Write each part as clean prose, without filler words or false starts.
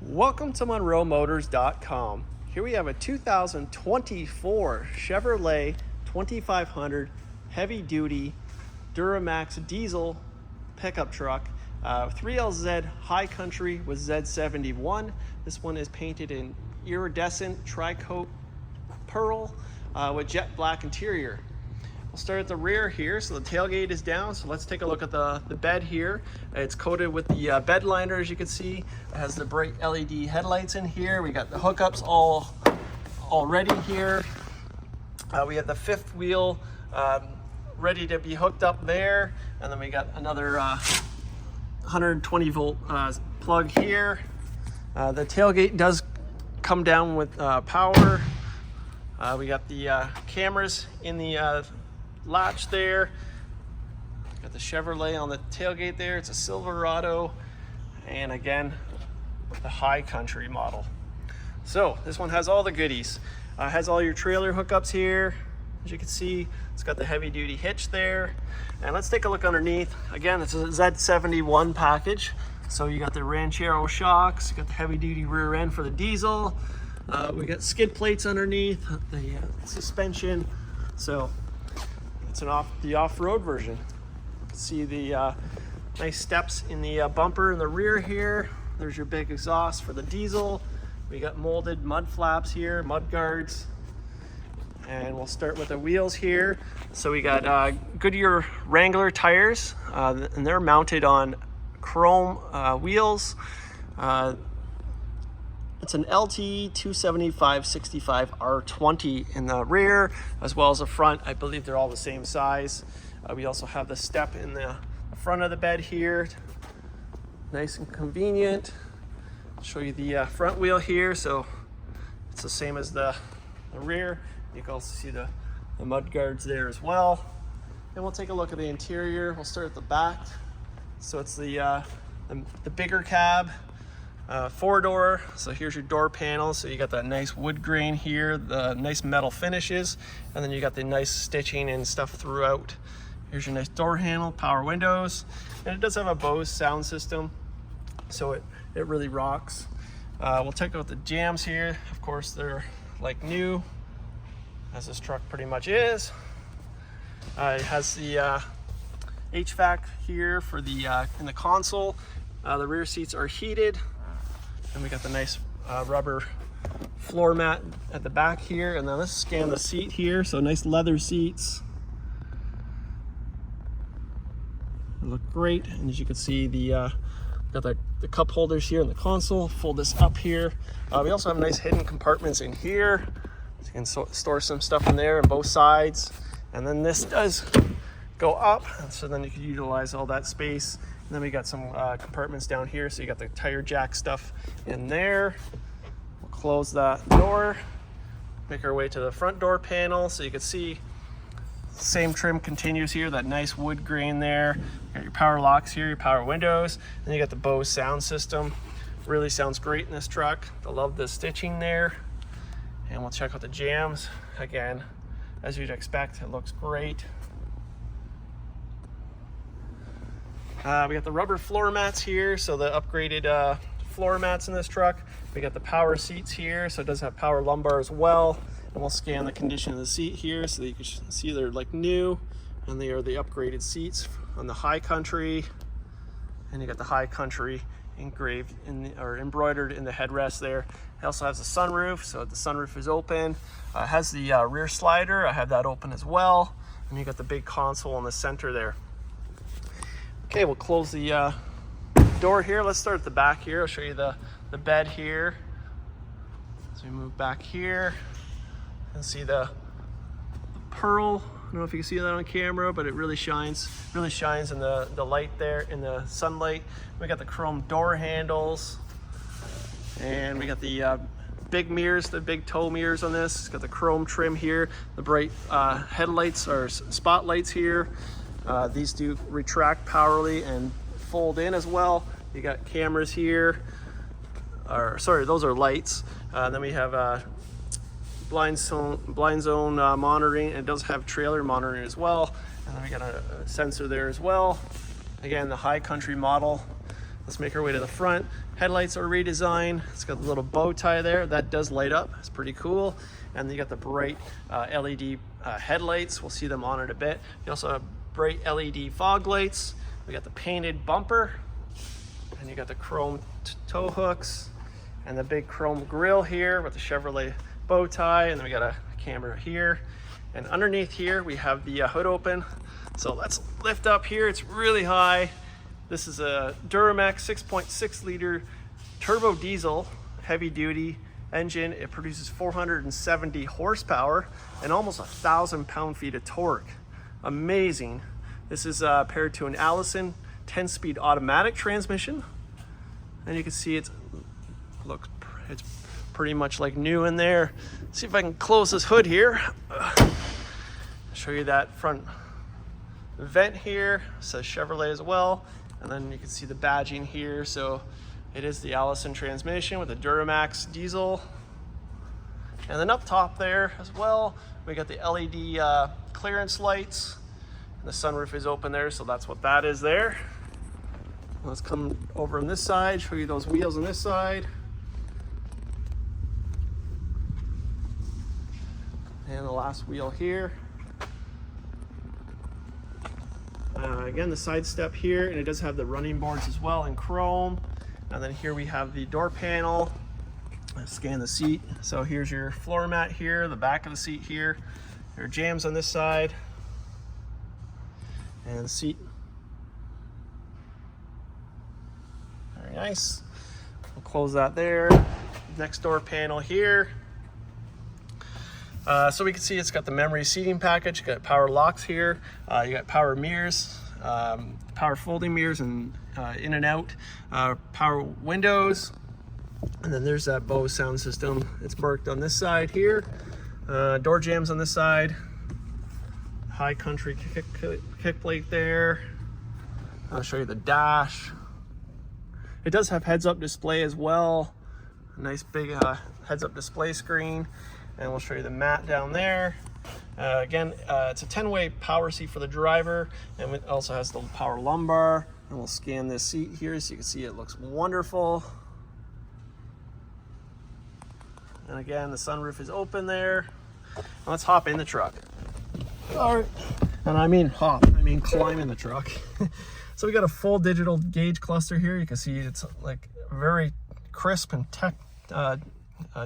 Welcome to MonroeMotors.com. Here we have a 2024 Chevrolet 2500 heavy duty Duramax diesel pickup truck, 3LZ High Country with Z71. This one is painted in Iridescent Tricoat Pearl with jet black interior. We'll start at the rear here. So the tailgate is down. So let's take a look at the bed here. It's coated with the bed liner, as you can see. It has the bright LED headlights in here. We got the hookups all ready here. We have the fifth wheel ready to be hooked up there. And then we got another 120 volt plug here. The tailgate does come down with power. We got the cameras in the latch there. Got the Chevrolet on the tailgate there. It's a Silverado, and again the High Country model. So this one has all the goodies. Has all your trailer hookups here. As you can see, it's got the heavy duty hitch there. And let's take a look underneath. Again, it's a Z71 package. So you got the Rancho shocks, you got the heavy duty rear end for the diesel. We got skid plates underneath, the suspension. So it's the off-road version. You can see the nice steps in the bumper in the rear here. There's your big exhaust for the diesel. We got molded mud flaps here, mud guards. And we'll start with the wheels here. So we got Goodyear Wrangler tires, and they're mounted on chrome wheels. It's an LT 275/65 R20 in the rear, as well as the front. I believe they're all the same size. We also have the step in the front of the bed here. Nice and convenient. I'll show you the front wheel here. So it's the same as the rear. You can also see the mud guards there as well. And we'll take a look at the interior. We'll start at the back. So it's the bigger cab. 4-door, so here's your door panel. So you got that nice wood grain here, the nice metal finishes, and then you got the nice stitching and stuff throughout. Here's your nice door handle, power windows, and it does have a BOSE sound system, so it really rocks. We'll take out the jams here. Of course, they're like new, as this truck pretty much is. It has the HVAC here for the in the console. The rear seats are heated. And we got the nice rubber floor mat at the back here. And then let's scan the seat here. So nice leather seats. They look great. And as you can see, got the cup holders here in the console. Fold this up here. We also have nice hidden compartments in here. So you can store some stuff in there on both sides. And then this does go up. So then you can utilize all that space. And then we got some compartments down here, so you got the tire jack stuff in there. We'll close that door, make our way to the front door panel, so you can see same trim continues here, that nice wood grain there. You got your power locks here, your power windows, and you got the BOSE sound system. Really sounds great in this truck. I love the stitching there. And we'll check out the jams. Again, as you'd expect, it looks great. We got the rubber floor mats here, so the upgraded floor mats in this truck. We got the power seats here, so it does have power lumbar as well. And we'll scan the condition of the seat here so that you can see they're like new, and they are the upgraded seats on the High Country. And you got the High Country engraved or embroidered in the headrest there. It also has a sunroof, so the sunroof is open. It has the rear slider. I have that open as well. And you got the big console in the center there. Okay, we'll close the door here. Let's start at the back here. I'll show you the bed here. So we move back here and see the pearl. I don't know if you can see that on camera, but it really shines in the light there, in the sunlight. We got the chrome door handles, and we got the big mirrors, the big tow mirrors on this. It's got the chrome trim here, the bright headlights or spotlights here. These do retract powerfully and fold in as well. You got cameras here, or sorry, those are lights. Then we have blind zone monitoring, and it does have trailer monitoring as well. And then we got a sensor there as well. Again, the High Country model. Let's make our way to the front. Headlights are redesigned. It's got the little bow tie there. That does light up. It's pretty cool. And then you got the bright LED headlights. We'll see them on in a bit. You also have bright LED fog lights. We got the painted bumper. And you got the chrome tow hooks. And the big chrome grille here with the Chevrolet bow tie. And then we got a camera here. And underneath here, we have the hood open. So let's lift up here. It's really high. This is a Duramax 6.6 liter turbo diesel heavy duty engine. It produces 470 horsepower and almost 1,000 pound-feet of torque. Amazing. This is paired to an Allison 10-speed automatic transmission. And you can see it's pretty much like new in there. Let's see if I can close this hood here. Show you that front vent here. It says Chevrolet as well. And then you can see the badging here. So it is the Allison transmission with a Duramax diesel. And then up top there as well, we got the LED clearance lights. And the sunroof is open there, so that's what that is there. Let's come over on this side, show you those wheels on this side. And the last wheel here. Again, the side step here, and it does have the running boards as well in chrome. And then here we have the door panel. Let's scan the seat. So here's your floor mat here, the back of the seat here. There are jams on this side. And the seat. Very nice. We'll close that there. Next door panel here. So we can see it's got the memory seating package. You got power locks here. You got power mirrors, power folding mirrors and in and out, power windows. And then there's that BOSE sound system. It's marked on this side here. Door jams on this side. High country kick plate there. I'll show you the dash. It does have heads-up display as well. A nice big heads-up display screen. And we'll show you the mat down there. Again, it's a 10-way power seat for the driver, and it also has the power lumbar. And we'll scan this seat here so you can see it looks wonderful. And again, the sunroof is open there. Let's hop in the truck. All right. And I mean hop, I mean climb in the truck. So we got a full digital gauge cluster here. You can see it's like very crisp and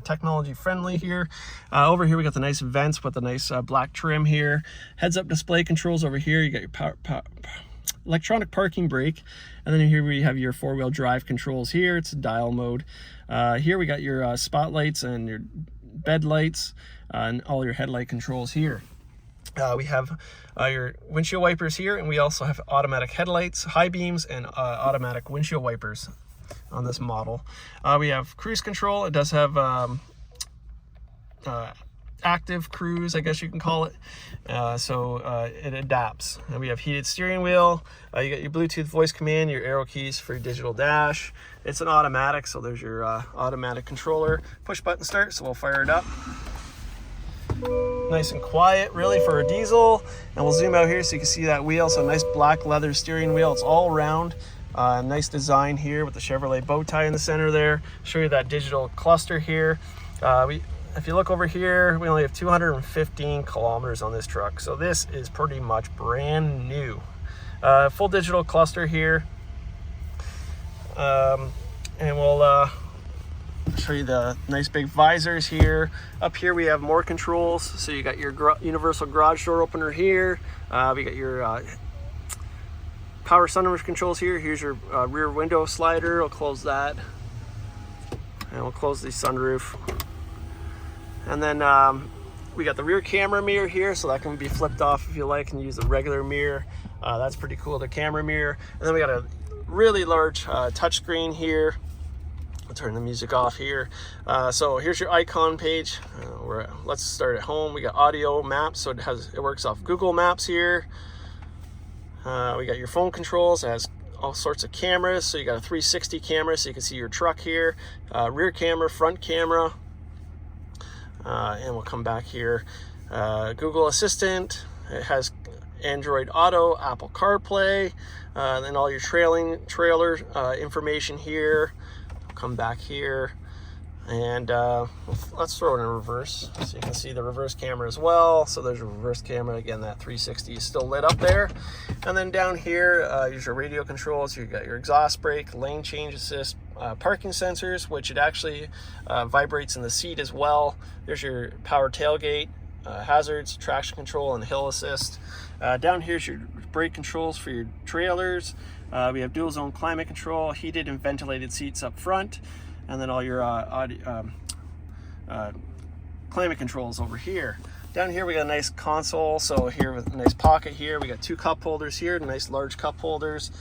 technology friendly here. Over here we got the nice vents with the nice black trim here. Heads up display controls over here. You got your electronic parking brake, and then here we have your four-wheel drive controls here. It's dial mode. Here we got your spotlights and your bed lights and all your headlight controls here. We have your windshield wipers here, and we also have automatic headlights, high beams, and automatic windshield wipers on this model. We have cruise control. It does have active cruise, I guess you can call it. So it adapts. And we have heated steering wheel. You got your Bluetooth voice command, your arrow keys for your digital dash. It's an automatic, so there's your automatic controller. Push button start, so we'll fire it up. Nice and quiet, really, for a diesel. And we'll zoom out here so you can see that wheel. So nice black leather steering wheel. It's all round. Nice design here with the Chevrolet bow tie in the center there. Show you that digital cluster here. If you look over here, we only have 215 kilometers on this truck. So this is pretty much brand new. Full digital cluster here. And we'll show you the nice big visors here. Up here we have more controls. So you got your universal garage door opener here. We got your power sunroof controls here. Here's your rear window slider. We'll close that. And we'll close the sunroof. And then we got the rear camera mirror here, so that can be flipped off if you like and use the regular mirror. That's pretty cool, the camera mirror. And then we got a really large touchscreen here. I'll turn the music off here. So here's your icon page. Let's start at home. We got audio maps, so it works off Google Maps here. We got your phone controls. It has all sorts of cameras. So you got a 360 camera, so you can see your truck here. Rear camera, front camera. And we'll come back here. Google Assistant. It has Android Auto, Apple CarPlay, then all your trailer information here. Come back here, and let's throw it in reverse so you can see the reverse camera as well. So there's a reverse camera. Again, that 360 is still lit up there. And then down here, use your radio controls. You got your exhaust brake, lane change assist, parking sensors, which it actually vibrates in the seat as well. There's your power tailgate, hazards, traction control, and hill assist. Down here's your brake controls for your trailers. We have dual zone climate control, heated and ventilated seats up front, and then all your climate controls over here. Down here we got a nice console, so here with a nice pocket here. We got 2 cup holders here, nice large cup holders.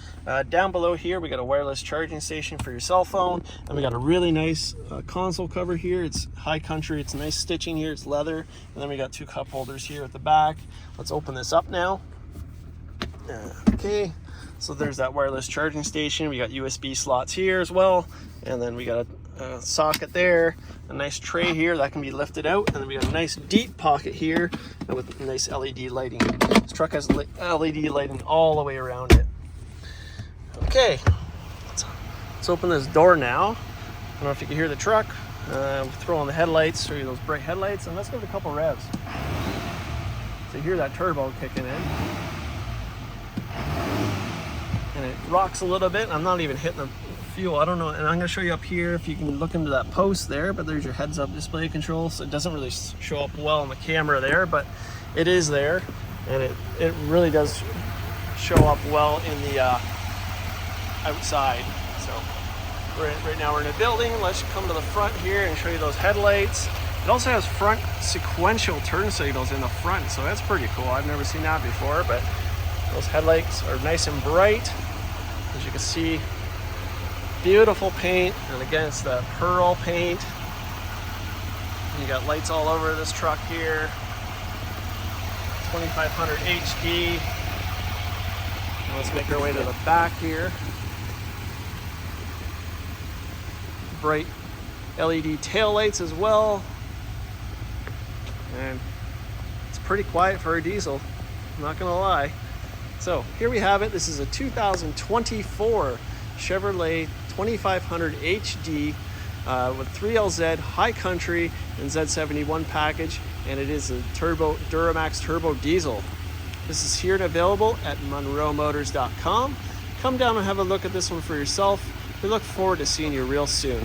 Down below here we got a wireless charging station for your cell phone, and we got a really nice console cover here. It's high country, it's nice stitching here, it's leather. And then we got 2 cup holders here at the back. Let's open this up now. Okay, so there's that wireless charging station. We got USB slots here as well, and then we got a socket there, a nice tray here that can be lifted out, and then we got a nice deep pocket here with nice LED lighting. This truck has LED lighting all the way around it. Okay, let's open this door now. I don't know if you can hear the truck. Throw on the headlights, show you those bright headlights, and let's give it a couple revs. So you hear that turbo kicking in. And it rocks a little bit. I'm not even hitting the fuel, I don't know. And I'm going to show you up here if you can look into that post there, but there's your heads-up display control. So it doesn't really show up well on the camera there, but it is there, and it really does show up well in the outside. So right now we're in a building. Let's come to the front here and show you those headlights. It also has front sequential turn signals in the front, so that's pretty cool. I've never seen that before, but those headlights are nice and bright. As you can see, beautiful paint, and again, it's the pearl paint. You got lights all over this truck here. 2500 HD. And let's make our way to the back here. Bright LED tail lights as well. And it's pretty quiet for a diesel, I'm not gonna lie. So here we have it. This is a 2024 Chevrolet 2500 HD with 3LZ, high country, and Z71 package, and it is a Duramax Turbo Diesel. This is here and available at monroemotors.com. Come down and have a look at this one for yourself. We look forward to seeing you real soon.